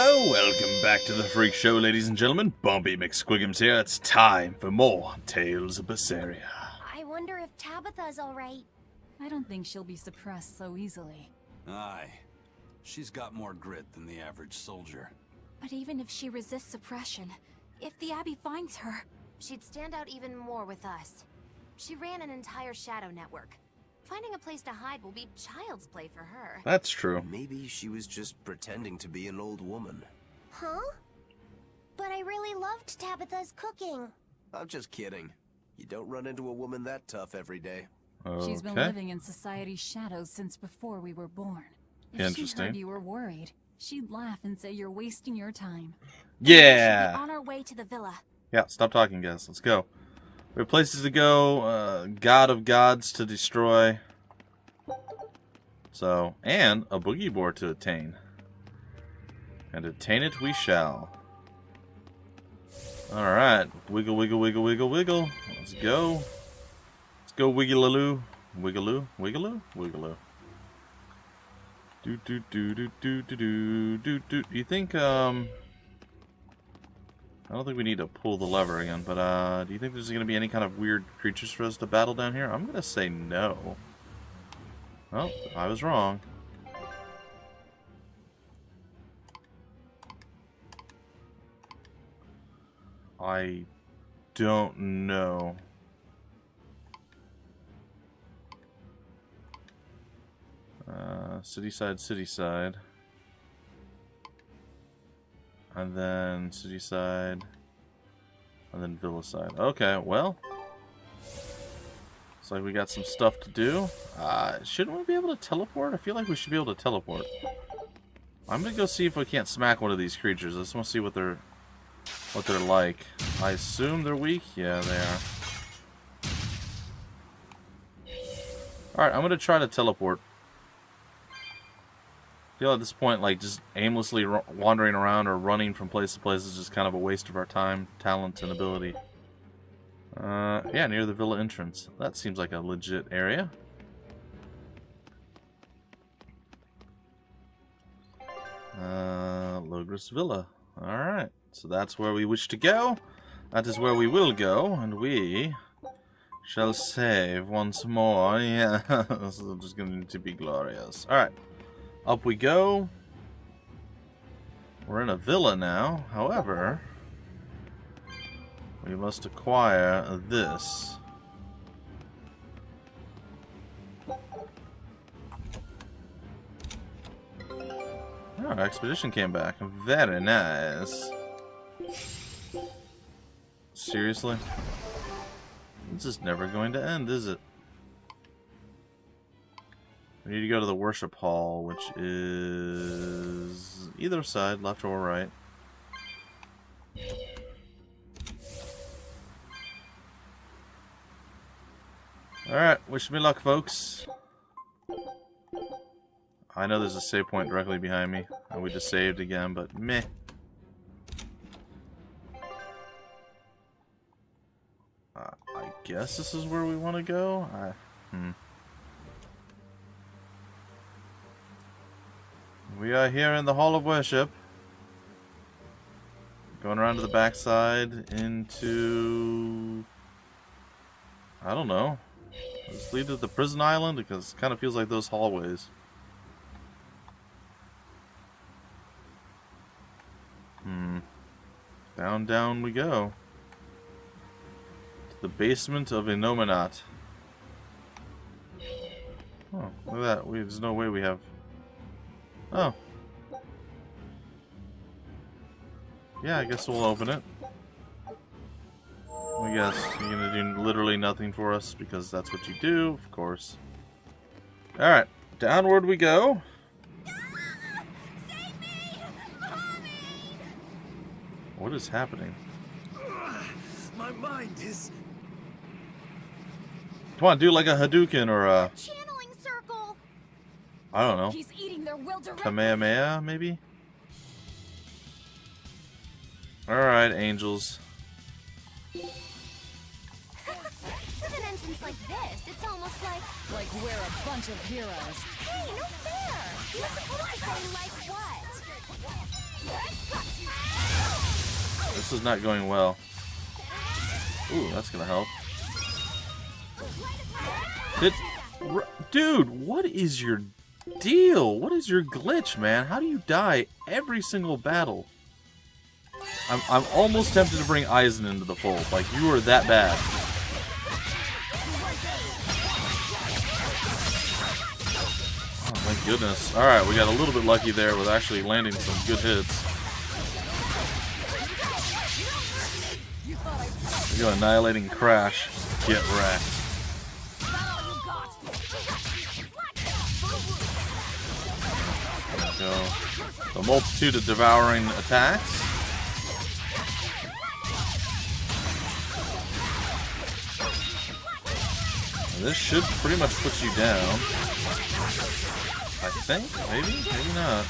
Hello, welcome back to the Phreak Show, ladies and gentlemen. Bumpy McSquigums here. It's time for more Tales of Berseria. I wonder if Tabitha's alright. I don't think she'll be suppressed so easily. Aye. She's got more grit than the average soldier. But even if she resists suppression, if the Abbey finds her, she'd stand out even more with us. She ran an entire shadow network. Finding a place to hide will be child's play for her. That's true. Maybe she was just pretending to be an old woman. Huh? But I really loved Tabitha's cooking. I'm just kidding. You don't run into a woman that tough every day. Okay. She's been living in society's shadows since before we were born. If she heard you were worried, she'd laugh and say you're wasting your time. Yeah! We should be on our way to the villa. Yeah, stop talking, guys. Let's go. We have places to go, god of gods to destroy. So, and a boogie board to attain. And attain it we shall. Alright. Wiggle, wiggle, wiggle, wiggle, wiggle. Let's go. Let's go wiggle-a-loo. Wiggle-loo, wiggle-loo, wiggle-loo. Do-do-do-do-do-do-do-do-do. Do you think, I don't think we need to pull the lever again, but do you think there's going to be any kind of weird creatures for us to battle down here? I'm going to say no. Oh, I was wrong. I don't know. City side. And then city side. And then villa side. Okay, well. Looks like we got some stuff to do. Shouldn't we be able to teleport? I feel like we should be able to teleport. I'm gonna go see if we can't smack one of these creatures. I just want to see what they're like. I assume they're weak? Yeah, they are. Alright, I'm gonna try to teleport. I feel at this point like just aimlessly wandering around or running from place to place is just kind of a waste of our time, talent, and ability. Yeah, near the villa entrance. That seems like a legit area. Logris Villa. Alright, so that's where we wish to go. That is where we will go, and we shall save once more. Yeah, this is just going to be glorious. Alright. Up we go. We're in a villa now. However, we must acquire this. Oh, our expedition came back. Very nice. Seriously? This is never going to end, is it? We need to go to the worship hall, which is either side, left or right. Alright, wish me luck, folks. I know there's a save point directly behind me, and we just saved again, but meh. I guess this is where we want to go? We are here in the Hall of Worship. Going around to the backside into... I don't know. Let's lead to the prison island because it kind of feels like those hallways. Down we go. To the basement of Inominat. Oh, look at that. There's no way we have... Oh. Yeah, I guess we'll open it. I guess you're gonna do literally nothing for us because that's what you do, of course. Alright, downward we go. Save me! Mommy! What is happening? My mind is... Come on, do like a Hadouken or a... Channeling circle! I don't know. He's eating their will directly. Kamehameha, maybe? Alright, angels. To the entrance like this, it's almost like... Like we're a bunch of heroes. Hey, no fair! You're supposed to say, like what? This is not going well. Ooh, that's gonna help. Dude, what is your deal? What is your glitch, man? How do you die every single battle? I'm almost tempted to bring Eizen into the fold. Like, you are that bad. Oh, thank goodness. Alright, we got a little bit lucky there with actually landing some good hits. We go annihilating crash. Get wrecked. There we go. A multitude of devouring attacks. And this should pretty much put you down. I think? Maybe? Maybe not.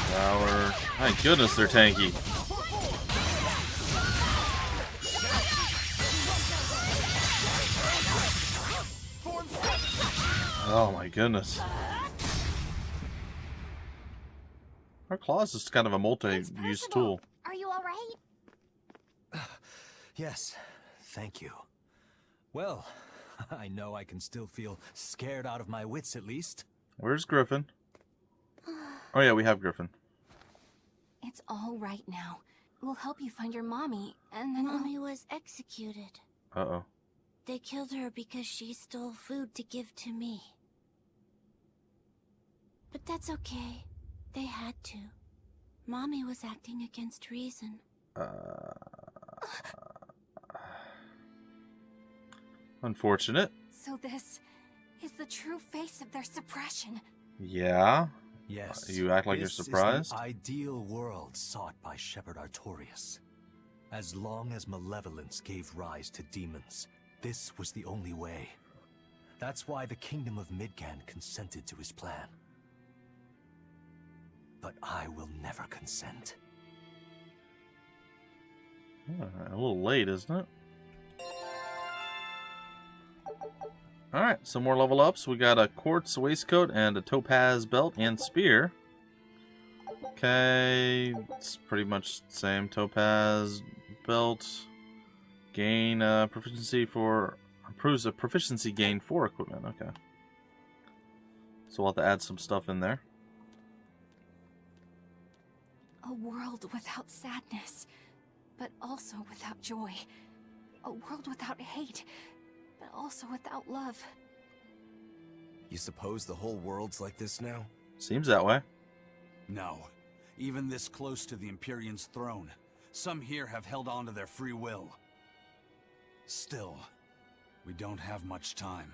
Devour. My goodness, they're tanky. Oh my goodness. Our claws is kind of a multi-use tool. Are you alright? Yes, thank you. Well, I know I can still feel scared out of my wits at least. Where's Griffin? Oh yeah, we have Griffin. It's all right now. We'll help you find your mommy, and then Mommy was executed. Uh-oh. They killed her because she stole food to give to me. But that's okay. They had to. Mommy was acting against reason. Unfortunate. So this is the true face of their suppression. Yeah. Yes. You act like you're surprised. This is the ideal world sought by Shepherd Artorias. As long as malevolence gave rise to demons, this was the only way. That's why the Kingdom of Midgand consented to his plan. But I will never consent. A little late, isn't it? Alright, some more level ups. We got a quartz waistcoat and a topaz belt and spear. Okay, it's pretty much the same. Topaz belt. Gain proficiency for... Improves a proficiency gain for equipment. Okay. So we'll have to add some stuff in there. A world without sadness, but also without joy. A world without hate, but also without love. You suppose the whole world's like this now? Seems that way. No. Even this close to the Empyrean's throne, some here have held on to their free will. Still, we don't have much time.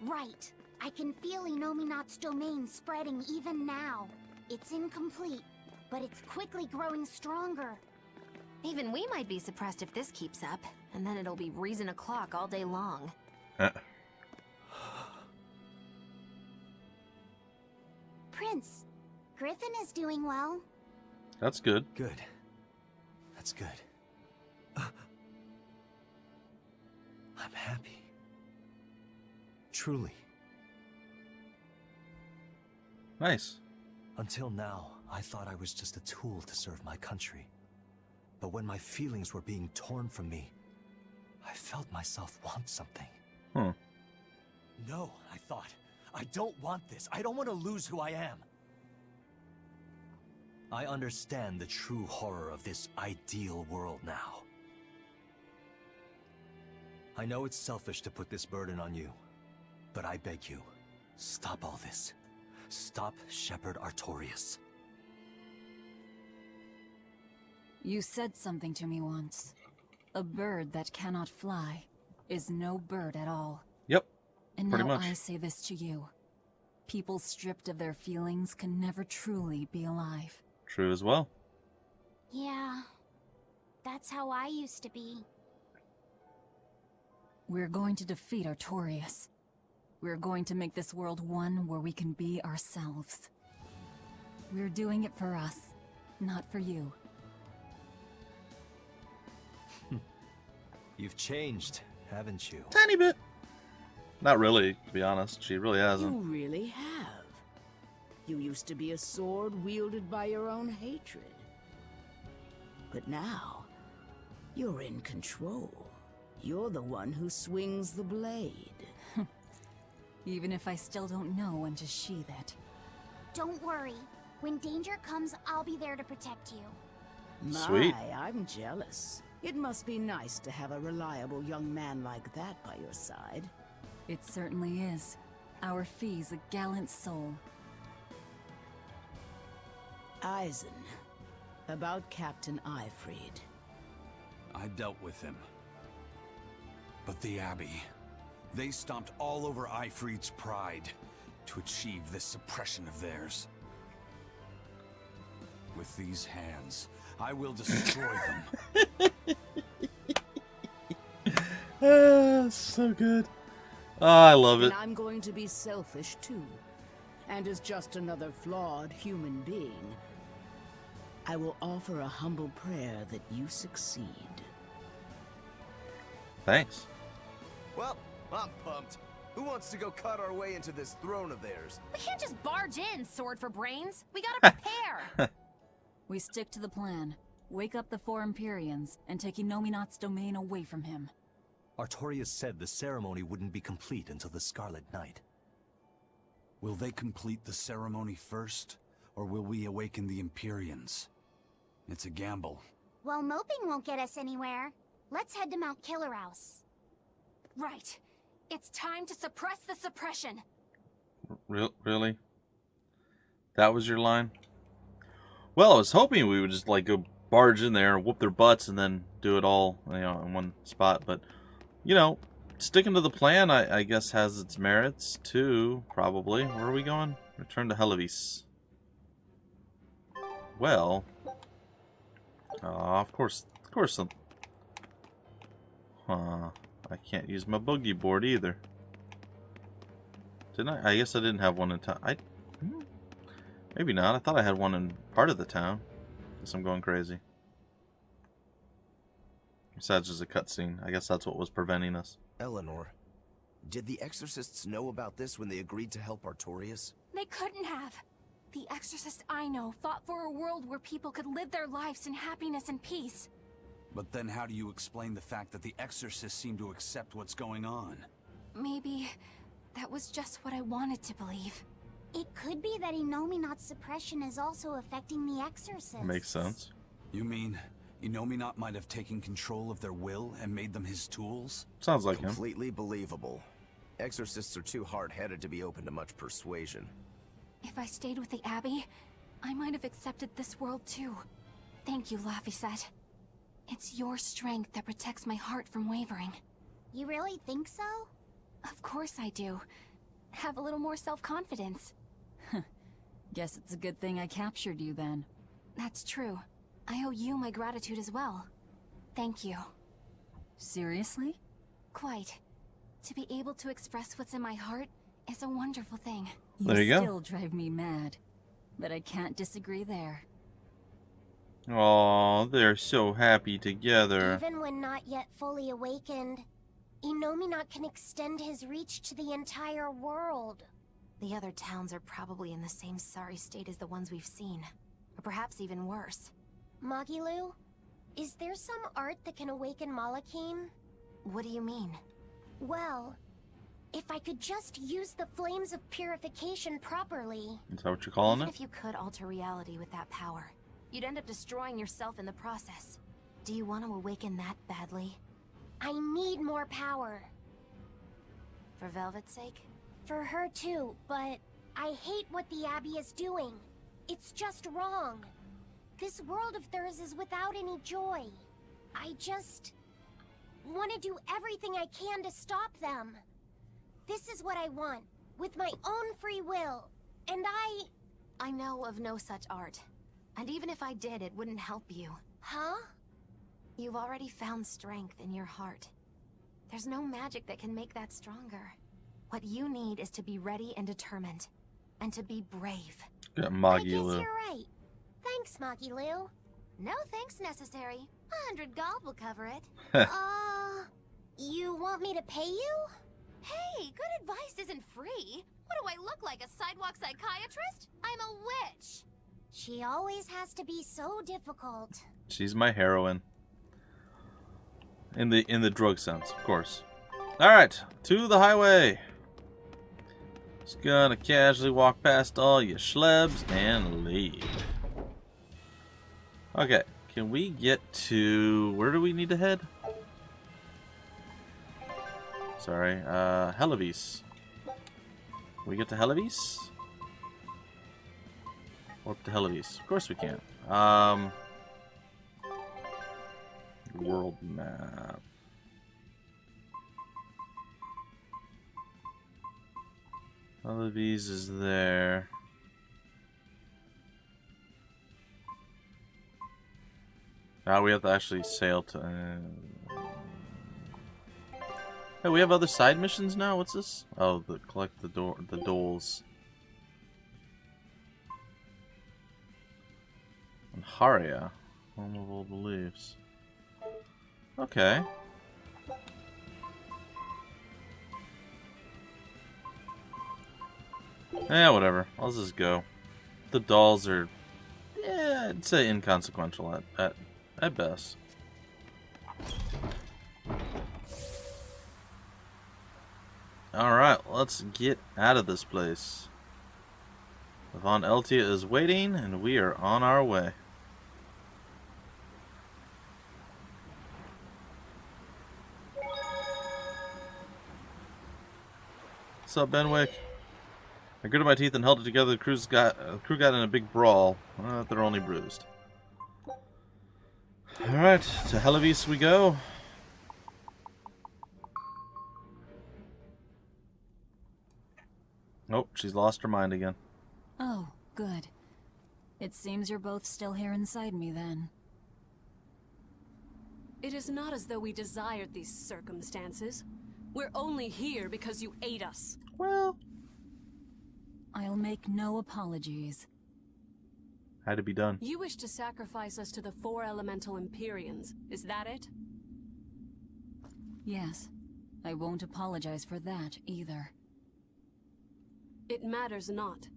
Right. I can feel Inominat's domain spreading even now. It's incomplete, but it's quickly growing stronger. Even we might be suppressed if this keeps up, and then it'll be reason o'clock all day long. Prince, Griffin is doing well. That's good. Good. That's good. I'm happy. Truly. Nice. Until now, I thought I was just a tool to serve my country. But when my feelings were being torn from me, I felt myself want something. Hmm. No, I thought. I don't want this. I don't want to lose who I am. I understand the true horror of this ideal world now. I know it's selfish to put this burden on you, but I beg you, stop all this. Stop Shepherd Artorias. You said something to me once. A bird that cannot fly is no bird at all. Yep. And pretty now much. I say this to you. People stripped of their feelings can never truly be alive. True as well. Yeah, that's how I used to be. We're going to defeat Artorias. We're going to make this world one where we can be ourselves. We're doing it for us, not for you. You've changed, haven't you? Tiny bit. Not really, to be honest. She really You hasn't. really have. You used to be a sword wielded by your own hatred. But now, you're in control. You're the one who swings the blade. Even if I still don't know when to sheathe it. Don't worry. When danger comes, I'll be there to protect you. Sweet. I'm jealous. It must be nice to have a reliable young man like that by your side. It certainly is. Our fee's a gallant soul. Eizen, about Captain Eifried. I dealt with him. But the Abbey, they stomped all over Eifried's pride to achieve this suppression of theirs. With these hands, I will destroy them. So good. I love it. And I'm going to be selfish too. And as just another flawed human being, I will offer a humble prayer that you succeed. Thanks. Well, I'm pumped. Who wants to go cut our way into this throne of theirs? We can't just barge in, sword for brains. We gotta prepare. We stick to the plan. Wake up the four Empyreans and take Inominat's domain away from him. Artorias said the ceremony wouldn't be complete until the Scarlet Night. Will they complete the ceremony first, or will we awaken the Empyreans? It's a gamble. Well, moping won't get us anywhere. Let's head to Mount Killerhouse. Right. It's time to suppress the suppression. Really? That was your line? Well, I was hoping we would just like go barge in there, whoop their butts, and then do it all, you know, in one spot. But, you know, sticking to the plan, I guess, has its merits too. Probably. Where are we going? Return to Helivis. Well, of course. I can't use my boogie board either. Didn't I? I guess I didn't have one in town. Maybe not. I thought I had one in part of the town. Guess I'm going crazy. Besides, just a cutscene. I guess that's what was preventing us. Eleanor, did the exorcists know about this when they agreed to help Artorias? They couldn't have. The exorcists I know fought for a world where people could live their lives in happiness and peace. But then how do you explain the fact that the exorcists seem to accept what's going on? Maybe that was just what I wanted to believe. It could be that Inominat's suppression is also affecting the exorcists. Makes sense. You mean Inominat might have taken control of their will and made them his tools? Sounds like him. Completely believable. Exorcists are too hard-headed to be open to much persuasion. If I stayed with the Abbey, I might have accepted this world too. Thank you, Laphicet. It's your strength that protects my heart from wavering. You really think so? Of course I do. Have a little more self-confidence. Guess it's a good thing I captured you then. That's true. I owe you my gratitude as well. Thank you. Seriously? Quite. To be able to express what's in my heart is a wonderful thing. There you go. Still drive me mad, but I can't disagree there. Oh, they're so happy together. Even when not yet fully awakened, Inominat can extend his reach to the entire world. The other towns are probably in the same sorry state as the ones we've seen. Or perhaps even worse. Magilu, is there some art that can awaken Malakim? What do you mean? Well, if I could just use the flames of purification properly. Is that what you're calling Even it? if you could alter reality with that power, you'd end up destroying yourself in the process. Do you want to awaken that badly? I need more power. For Velvet's sake? For her too, but I hate what the Abbey is doing. It's just wrong. This world of theirs is without any joy. I just want to do everything I can to stop them. This is what I want, with my own free will, and I know of no such art. And even if I did, it wouldn't help you. Huh? You've already found strength in your heart. There's no magic that can make that stronger. What you need is to be ready and determined. And to be brave. Got I guess Magilu. you're right. Thanks, Magilu. No thanks necessary. 100 gold will cover it. to pay you? Hey, good advice isn't free. What do I look like, a sidewalk psychiatrist? I'm a witch. She always has to be so difficult. She's my heroine. In the drug sense, of course. Alright, to the highway. Just gonna casually walk past all you schlebs and leave. Okay, can we get to... where do we need to head? Sorry, Helivis. Can we get to Helivis? Warp to Helivis. Of course we can. World map. Helivis is there. Now we have to actually sail to... Hey, we have other side missions now? What's this? Oh, collect the doles. And Haria. Home of Old Beliefs. Okay. Yeah, whatever. I'll just go. The dolls are... yeah, I'd say inconsequential at best. Alright, let's get out of this place. Von Eltia is waiting, and we are on our way. What's up, Benwick? I gritted my teeth and held it together. The crew got in a big brawl. They're only bruised. Alright, to Helivis we go. Nope, she's lost her mind again. Oh, good. It seems you're both still here inside me, then. It is not as though we desired these circumstances. We're only here because you ate us. Well, I'll make no apologies. had to be done. You wish to sacrifice us to the 4 elemental Empyreans. Is that it? Yes. I won't apologize for that, either. It matters not.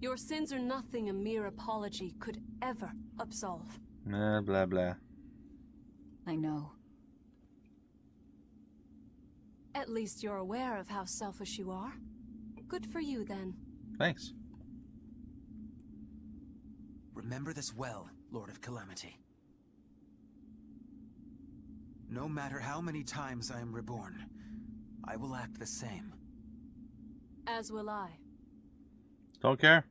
Your sins are nothing a mere apology could ever absolve. Blah, blah, blah. I know. At least you're aware of how selfish you are. Good for you, then. Thanks. Remember this well, Lord of Calamity. No matter how many times I am reborn, I will act the same. As will I. Don't care.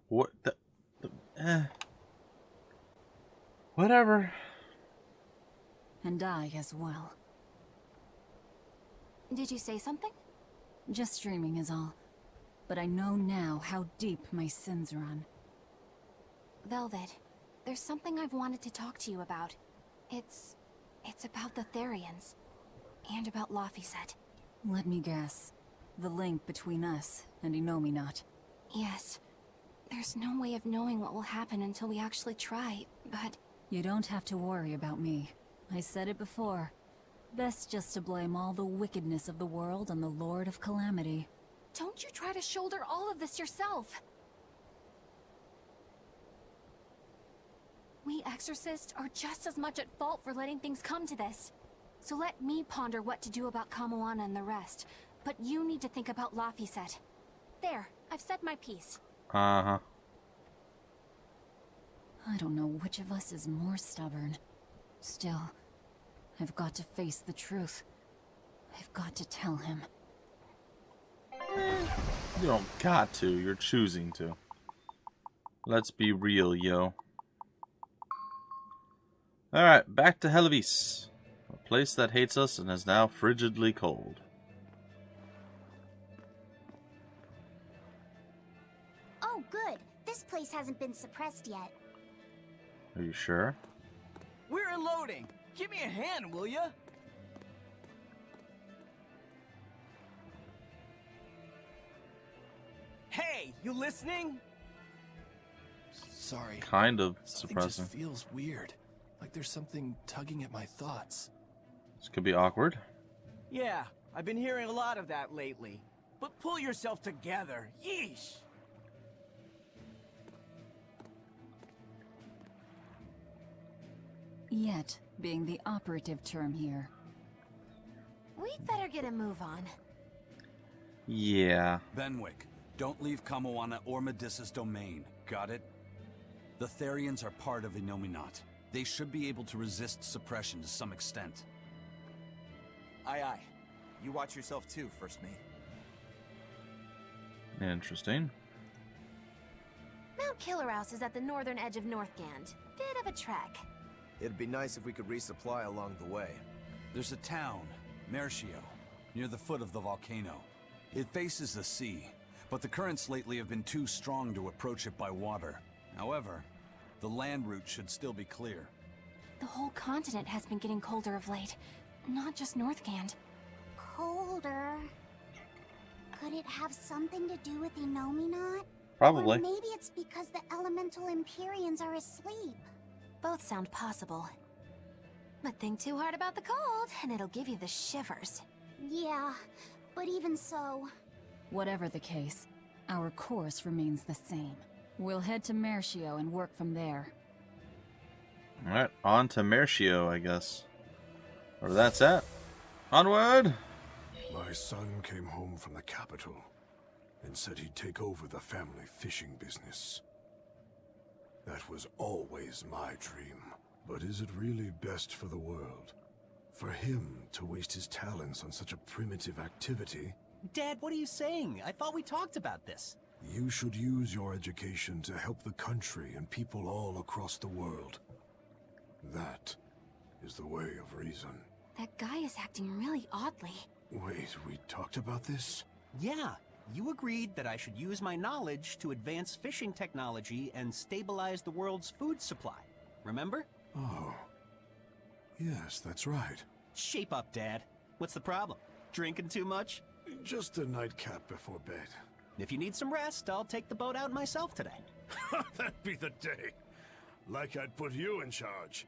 What the whatever. And I as well. Did you say something? Just dreaming is all. But I know now how deep my sins run. Velvet, there's something I've wanted to talk to you about. It's about the Therians. And about Laphicet. Let me guess. The link between us and Inominat. Yes. There's no way of knowing what will happen until we actually try, but... You don't have to worry about me. I said it before. Best just to blame all the wickedness of the world on the Lord of Calamity. Don't you try to shoulder all of this yourself! We exorcists are just as much at fault for letting things come to this. So let me ponder what to do about Kamoana and the rest. But you need to think about Laphicet. There, I've said my piece. Uh-huh. I don't know which of us is more stubborn. Still, I've got to face the truth. I've got to tell him. You don't got to, you're choosing to. Let's be real, yo. Alright, back to Helivis. A place that hates us and is now frigidly cold. Oh, good. This place hasn't been suppressed yet. Are you sure? We're unloading. Give me a hand, will ya? Hey, you listening? Sorry. Kind of Something suppressing. just feels weird. Like there's something tugging at my thoughts. This could be awkward. Yeah, I've been hearing a lot of that lately. But pull yourself together. Yeesh! Yet being the operative term here. We'd better get a move on. Yeah. Benwick, don't leave Kamoana or Medissa's domain. Got it? The Therians are part of Innominat. They should be able to resist suppression to some extent. Aye, aye. You watch yourself too, First Mate. Interesting. Mount Killerhouse is at the northern edge of Northgand. Bit of a trek. It'd be nice if we could resupply along the way. There's a town, Mercio, near the foot of the volcano. It faces the sea, but the currents lately have been too strong to approach it by water. However, the land route should still be clear. The whole continent has been getting colder of late. Not just Northgand. Colder. Could it have something to do with Innominat? Probably. Or maybe it's because the elemental Empyreans are asleep. Both sound possible. But think too hard about the cold, and it'll give you the shivers. Yeah, but even so... Whatever the case, our course remains the same. We'll head to Mercio and work from there. Alright, on to Mercio, I guess. Where that's at. Onward! My son came home from the capital and said he'd take over the family fishing business. That was always my dream. But is it really best for the world? For him to waste his talents on such a primitive activity? Dad, what are you saying? I thought we talked about this. You should use your education to help the country and people all across the world. That is the way of reason. That guy is acting really oddly. Wait, we talked about this? Yeah, you agreed that I should use my knowledge to advance fishing technology and stabilize the world's food supply. Remember? Oh. Yes, that's right. Shape up, Dad. What's the problem? Drinking too much? Just a nightcap before bed. If you need some rest, I'll take the boat out myself today. That'd be the day. Like I'd put you in charge.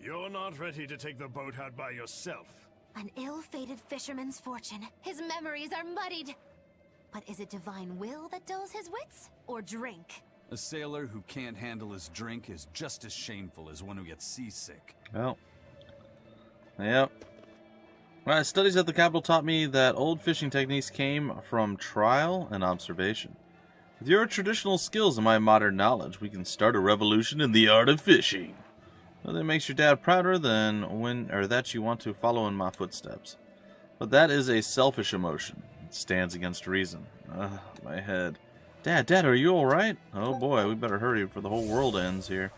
You're not ready to take the boat out by yourself. An ill-fated fisherman's fortune. His memories are muddied. But is it divine will that dulls his wits? Or drink? A sailor who can't handle his drink is just as shameful as one who gets seasick. Well. Yep. My studies at the capital taught me that old fishing techniques came from trial and observation. With your traditional skills and my modern knowledge, we can start a revolution in the art of fishing. Nothing makes your dad prouder than that you want to follow in my footsteps. But that is a selfish emotion. It stands against reason. Ugh, my head. Dad, are you alright? Oh boy, we better hurry before the whole world ends here.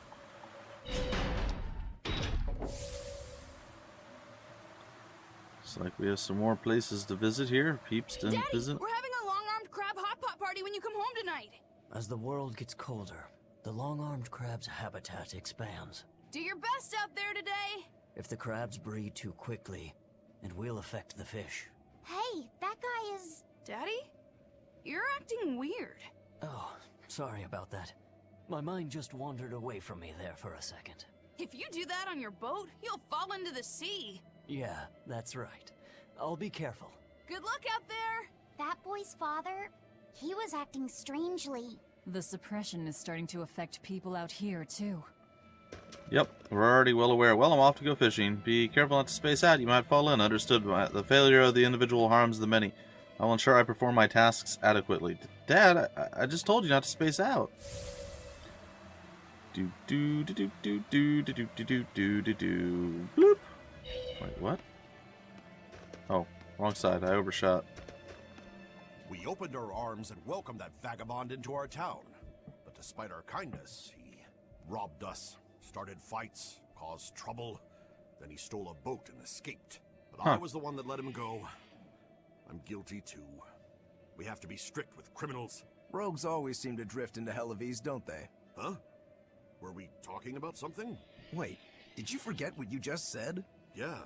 Looks like we have some more places to visit here. Peeps to visit. We're having a long-armed crab hot pot party when you come home tonight. As the world gets colder, the long-armed crab's habitat expands. Do your best out there today. If the crabs breed too quickly, it will affect the fish. Hey, that guy is... Daddy? You're acting weird. Oh, sorry about that. My mind just wandered away from me there for a second. If you do that on your boat, you'll fall into the sea. Yeah, that's right. I'll be careful. Good luck out there. That boy's father, he was acting strangely. The suppression is starting to affect people out here, too. Yep, we're already well aware. Well, I'm off to go fishing. Be careful not to space out. You might fall in. Understood. The failure of the individual harms the many. I will ensure I perform my tasks adequately. Dad, I just told you not to space out. Do do do do do do do do do do do do. Bloop. Wait, what? Oh, wrong side. I overshot. We opened our arms and welcomed that vagabond into our town. But despite our kindness, he robbed us, started fights, caused trouble. Then he stole a boat and escaped. But I was the one that let him go. I'm guilty too. We have to be strict with criminals. Rogues always seem to drift into Hellevese, don't they? Huh? Were we talking about something? Wait, did you forget what you just said? Yeah,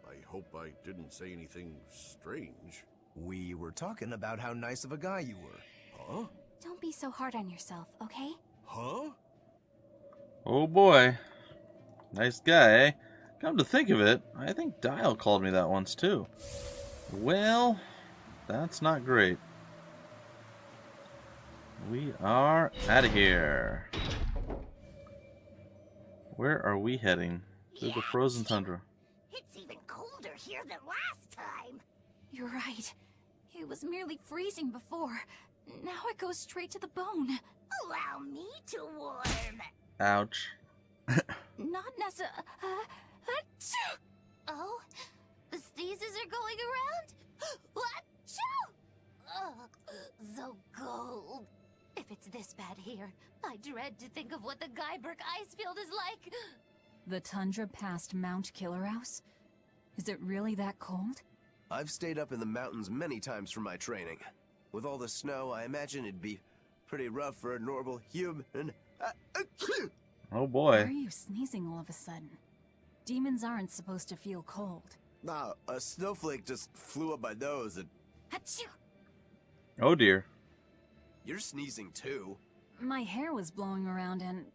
I hope I didn't say anything strange. We were talking about how nice of a guy you were. Huh? Don't be so hard on yourself, okay? Huh? Oh boy. Nice guy, eh? Come to think of it, I think Dial called me that once too. Well, that's not great. We are out of here. Where are we heading? Through the frozen tundra. It's even colder here than last time. You're right. It was merely freezing before. Now it goes straight to the bone. Allow me to warm. Ouch. Not necessarily. Oh, the sneezes are going around? So cold. If it's this bad here, I dread to think of what the Guyberg ice field is like. The tundra past Mount Killerhouse? Is it really that cold? I've stayed up in the mountains many times for my training. With all the snow, I imagine it'd be pretty rough for a normal human. Oh Why boy. are you sneezing all of a sudden? Demons aren't supposed to feel cold. Nah, a snowflake just flew up my nose and... Achoo! Oh dear. You're sneezing too. My hair was blowing around and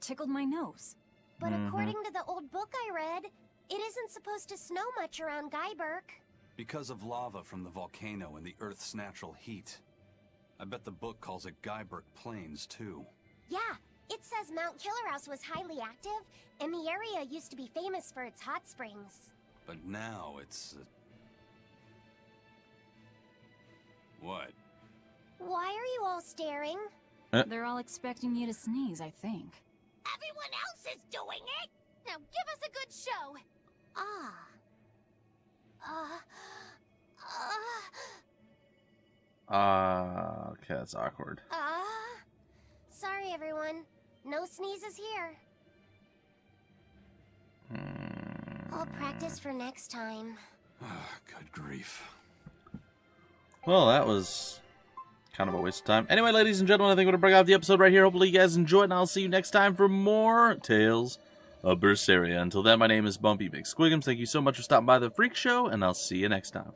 tickled my nose. But according to the old book I read, it isn't supposed to snow much around Guyberg. Because of lava from the volcano and the Earth's natural heat. I bet the book calls it Guyberg Plains, too. Yeah, it says Mount Killerhouse was highly active, and the area used to be famous for its hot springs. But now it's... What? Why are you all staring? They're all expecting you to sneeze, I think. Everyone else is doing it! Now give us a good show. Okay, that's awkward. Sorry everyone. No sneezes here. I'll practice for next time. Good grief. Well, that was kind of a waste of time. Anyway, ladies and gentlemen, I think we're going to bring out the episode right here. Hopefully you guys enjoyed, and I'll see you next time for more Tales of Berseria. Until then, my name is Bumpy McSquigums. Thank you so much for stopping by the Phreak Show, and I'll see you next time.